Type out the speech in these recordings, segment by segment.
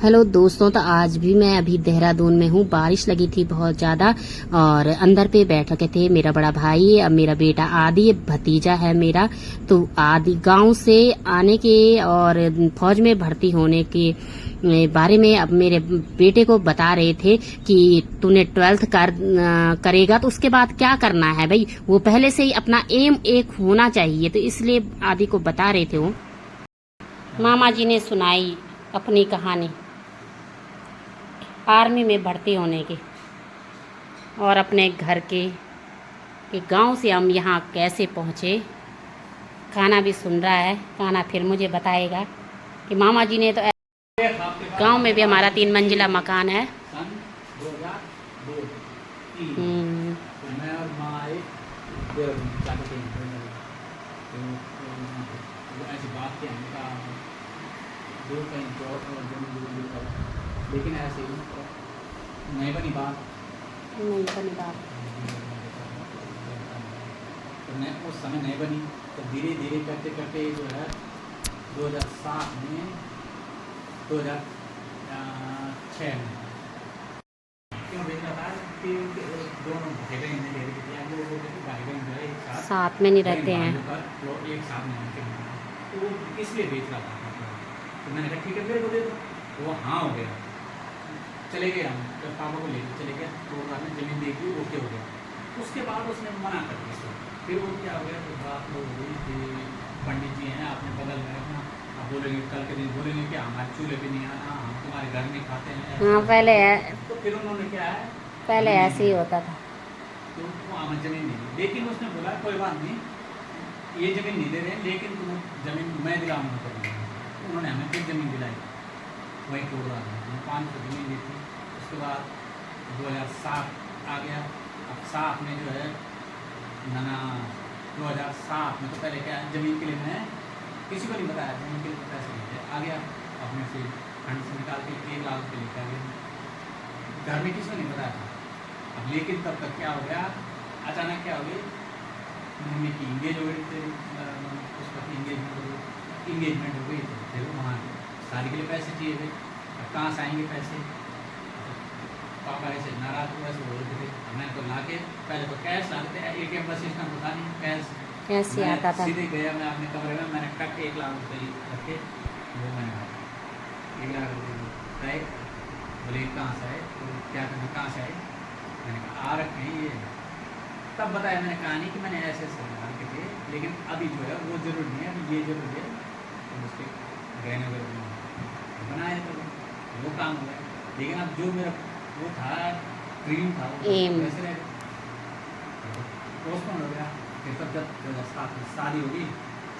Hello दोस्तों, तो आज भी मैं अभी देहरादून में हूँ। बारिश लगी थी बहुत ज़्यादा और अंदर पे बैठ के थे मेरा बड़ा भाई, अब मेरा बेटा आदि, भतीजा है मेरा। तो आदि गांव से आने के और फौज में भर्ती होने के बारे में अब मेरे बेटे को बता रहे थे कि तूने 12th करेगा तो उसके बाद क्या करना है भाई। वो पहले से ही अपना एम एक होना चाहिए, तो इसलिए आदि को बता रहे थे वो। मामा जी ने सुनाई अपनी कहानी आर्मी में भर्ती होने की और अपने घर के कि गांव से हम यहाँ कैसे पहुँचे। खाना भी सुन रहा है, खाना फिर मुझे बताएगा कि मामा जी ने तो गांव में भी हमारा 3 मंजिला मकान है। लेकिन ऐसे ही नहीं बनी बात। तो मैं उस समय नहीं बनी, तो धीरे धीरे करते करते जो है 2007 में 2006 में क्यों भेज रहा था कि दोनों भाई बहन ने भाई बहन जो है साथ में नहीं रहते हैं, एक साथ नहीं रहते हैं, तो वो इसलिए बेच रहा था। तो मैंने कहा ठीक है मेरे को दे दो, तो वो हाँ हो गया। चले गए हम, तो पापा को लेकर चले गए, तो आपने जमीन देखी, ओके हो गया। उसके बाद उसने मना कर दिया। फिर वो क्या हो गया, तो बात हो गई कि पंडित जी हैं आपने बगल में रखना, आप बोलेंगे कल के दिन बोलेंगे कि हमारे चूल्हे पे नहीं आना, हम तुम्हारे घर में खाते हैं। हाँ पहले तो फिर उन्होंने क्या है, पहले ऐसे ही होता था। तो वो हमें जमीन नहीं दी, लेकिन उसने बोला कोई बात नहीं, ये जमीन नहीं दे रहे, लेकिन तुम जमीन मैं दिलाऊंगा करूँगा। उन्होंने हमें फिर जमीन दिलाई, वही तोड़ रहा था, 5 जमीन दी थी। उसके बाद 2007 आ गया। अब 7 में जो है ना 2007 में तो पहले क्या ज़मीन के लिए मैं किसी को नहीं बताया, ज़मीन के लिए पैसे लेते आ गया अपने से फंड से निकाल के 1 लाख रुपये लेके आ गया। घर में किसी को नहीं बताया था। अब लेकिन तब तक क्या हो गया, अचानक क्या हो गई, मम्मी की इंगेज हो गई थी, उस वक्त इंगेजमेंट हो गई। तो फिर वहाँ शादी के लिए पैसे चाहिए थे, अब कहाँ से आएंगे पैसे। पापा ऐसे नाराज हुए, ऐसे बोलते थे। मैंने तो ला के पहले तो कैश लाते थे, ATM का सिस्टम होता नहीं, कैसे आता था। सीधे गया मैं अपने कमरे में, मैंने टक 1 लाख रुपये रखे, वो मैंने 1 लाख रुपये बोले कहाँ से आए, तो क्या करना कहाँ से आए, मैंने कहा आ रखे हैं ये। तब बताया मैंने कहानी कि मैंने ऐसे ऐसे डाल के थे, लेकिन अभी जो है वो जरूरी नहीं है, अभी ये जरूरी है। तो उसके गहने वगैरह बनाए तो वो काम हो गया। लेकिन अब जो मेरा वो था ड्रीम था, एम वैसे पोस्टपोन हो गया। फिर तब जब 2007 में शादी होगी,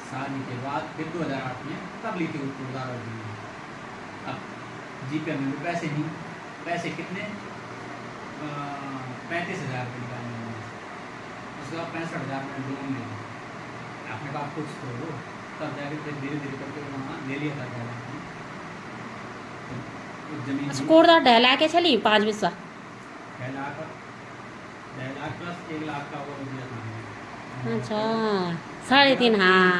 शादी के बाद फिर 2008 में तब ली थी वो टूरदार और जमीन। अब GPF में भी पैसे नहीं, पैसे कितने 35,000 रुपये निकालने में, उसके बाद 65,000 में लोन लिया अपने बाप कुछ तो लो, तब जाके फिर धीरे धीरे करके वहाँ ले लिया था जमीन। स्कोर ढला के चली 5 बिस्सा 6 लाख 6 लाख प्लस 1 लाख का वो दिया था। अच्छा 3.5। हाँ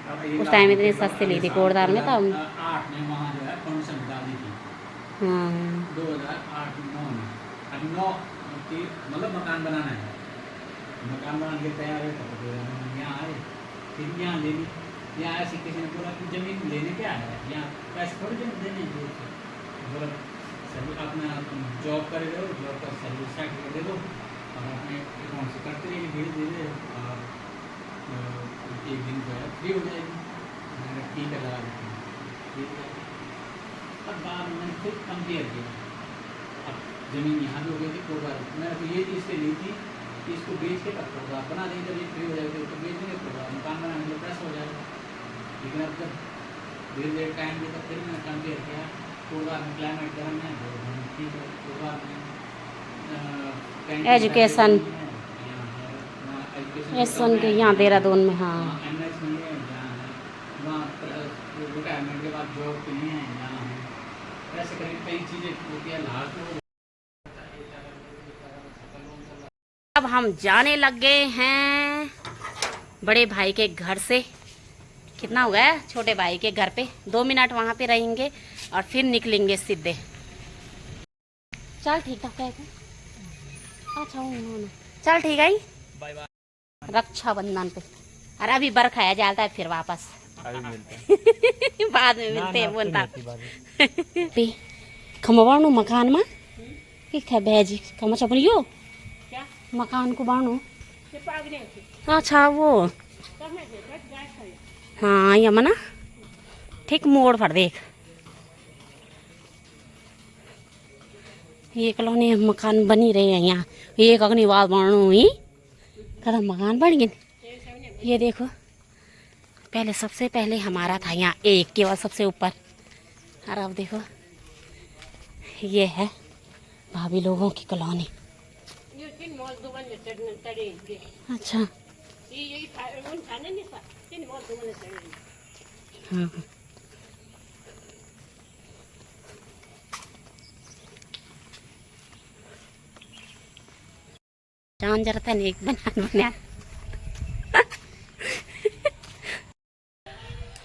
3.5 उस टाइम इतनी सस्ती ली थी कोड़दार में, तो 8 में वहाँ जो है फाउंडेशन डाली थी। हाँ 2008-9 में, अब 9 की मतलब मकान बनाना है, मकान बना के तैयार है। तो यहाँ आए, फिर यहाँ ले ली। यहाँ ऐसे किसी ने बोला कि ज़मीन लेने क्या है, यहाँ पैसे थोड़ी जमीन देने हैं, बोला सर्विस अपना जॉब करे रहो, जॉब का सर्विस सर्टिफिकेट दे दो और अपने अकाउंट से करते रहिए धीरे धीरे, और एक दिन जो है फ्री हो जाएगी। मैंने ठीक है लगा देती हूँ, ठीक है। अब बाद में मैंने फिर कंपेयर किया, अब ज़मीन यहाँ भी हो गई थी कोरबार। मैंने तो ये चीज़ ली थी कि इसको बेच के तब कोरबार बना देंगे, जब ये फ्री हो जाएगी तो बेच देंगे कोरबार, मकान बनाने के लिए पैसा हो जाएगा। लेकिन अब जब धीरे धीरे टाइम दिया तो फिर मैंने कंपेयर किया, कोरबार में क्लाइमेट गर्म है तो ठीक है, कोरबार में एजुकेशन के यहाँ देहरादून में। हाँ MS नहीं है, जहाँ है वहाँ रिटायरमेंट के बाद जॉब के लिए है, यहाँ है, ऐसे करीब कई चीज़ें होती है। लास्ट अब हम जाने लग गए हैं बड़े भाई के घर से, कितना हुआ है छोटे भाई के घर पे, 2 मिनट वहाँ पे रहेंगे और फिर निकलेंगे सीधे। चल ठीक था क्या है? अच्छा उन्होंने चल ठीक है, बाय बाय। रक्षाबंधन पे। अरे अभी बरखा है जाता है फिर वापस अभी मिलते हैं। बाद में मिलते हैं बोलता खमा बाणु मकान में ठीक है भैजी खमा चपन यो क्या मकान को बाणु अच्छा वो हाँ ये मना ठीक मोड़ पर देख ये कॉलोनी मकान बनी रहे हैं यहाँ, एक अग्निवाद बाणु ही कदम मकान बन गए। ये देखो पहले सबसे पहले हमारा था यहाँ एक के बाद सबसे ऊपर, और अब देखो ये है भाभी लोगों की कॉलोनी। अच्छा हाँ जान जरा था एक बना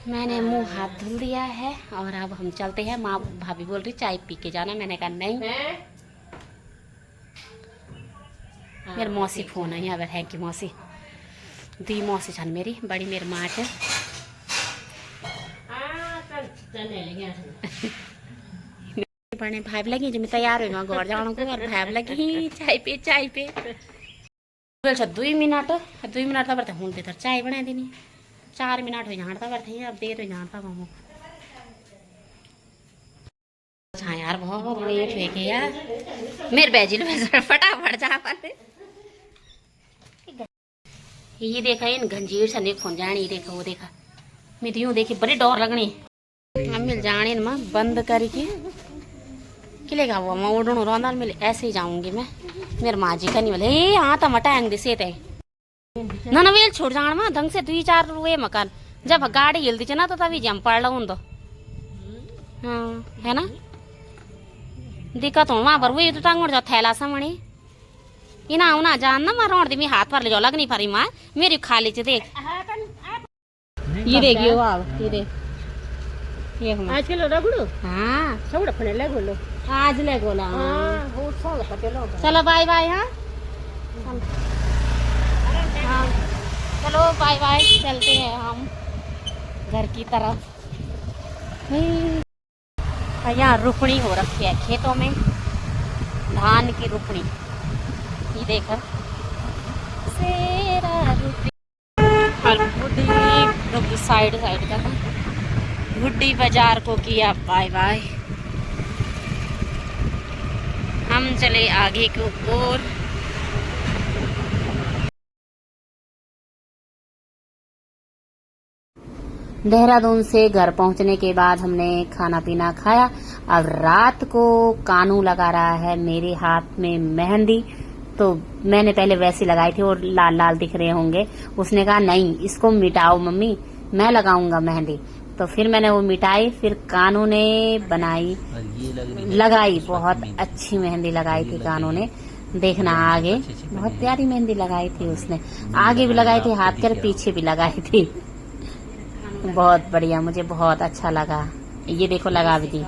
मैंने मुंह हाथ धुल दिया है और अब हम चलते हैं। माँ भाभी बोल रही चाय पी के जाना, मैंने कहा नहीं। मेरी मौसी फोन है यहाँ है कि मौसी दी मौसी छन मेरी बड़ी मेरी माँ है। बने भाई लगी जब मैं तैयार हुई वहाँ घर जाने को और भाई लगी चाय पे 2 मिनट तब हूँ तो चाय बना देनी 4 मिनट हो जानता करते अब देर हो जानता मामू। हाँ यार बहुत लेट हो गया यार मेरे बैजी फटाफट जा पाते। ये देखा इन गंजीर से फोन जानी देखा वो देखा मैं तो यूँ देखी बड़ी डर लगनी मिल जाने माँ बंद करके किलेगा वो मैं उड़ू रोंदा मिले ऐसे ही जाऊंगी मैं। मेरे माँ जी का नहीं बोले हाँ तो मटाएंगे दिसे थे ना ना वेल छोड़ जान माँ ढंग से 2-4 वे मकान जब गाड़ी हिलती ना तो तभी जम पड़ लो तो हाँ है ना दिक्कत हो वहाँ पर वही तो टांग जाओ थैला समणी इना उना जान ना मार रोड दी मैं हाथ पर ले जाओ लग नहीं पारी माँ मेरी खाली च देख ये देखिए वो ये देख ये आज के लो रगड़ो हाँ सब अपने ले गोलो आज ले गोला हाँ वो सब पते लो चलो बाय बाय हाँ हाँ चलो बाय बाय चलते हैं हम घर की तरफ। यहाँ रोपनी हो रखी है खेतों में धान की रोपनी ये देखो और गुड्डी साइड का गुड्डी बाजार को किया बाय बाय। हम चले आगे की ओर। देहरादून से घर पहुंचने के बाद हमने खाना पीना खाया। अब रात को कानू लगा रहा है मेरे हाथ में मेहंदी, तो मैंने पहले वैसी लगाई थी और लाल लाल दिख रहे होंगे। उसने कहा नहीं इसको मिटाओ मम्मी मैं लगाऊंगा मेहंदी, तो फिर मैंने वो मिटाई। फिर कानू ने बनाई लगाई बहुत अच्छी मेहंदी लगाई थी कानू ने, देखना आगे बहुत प्यारी मेहंदी लगाई थी उसने, आगे भी लगाई थी हाथ कर पीछे भी लगाई थी, बहुत बढ़िया मुझे बहुत अच्छा लगा। ये देखो लगा भी दी।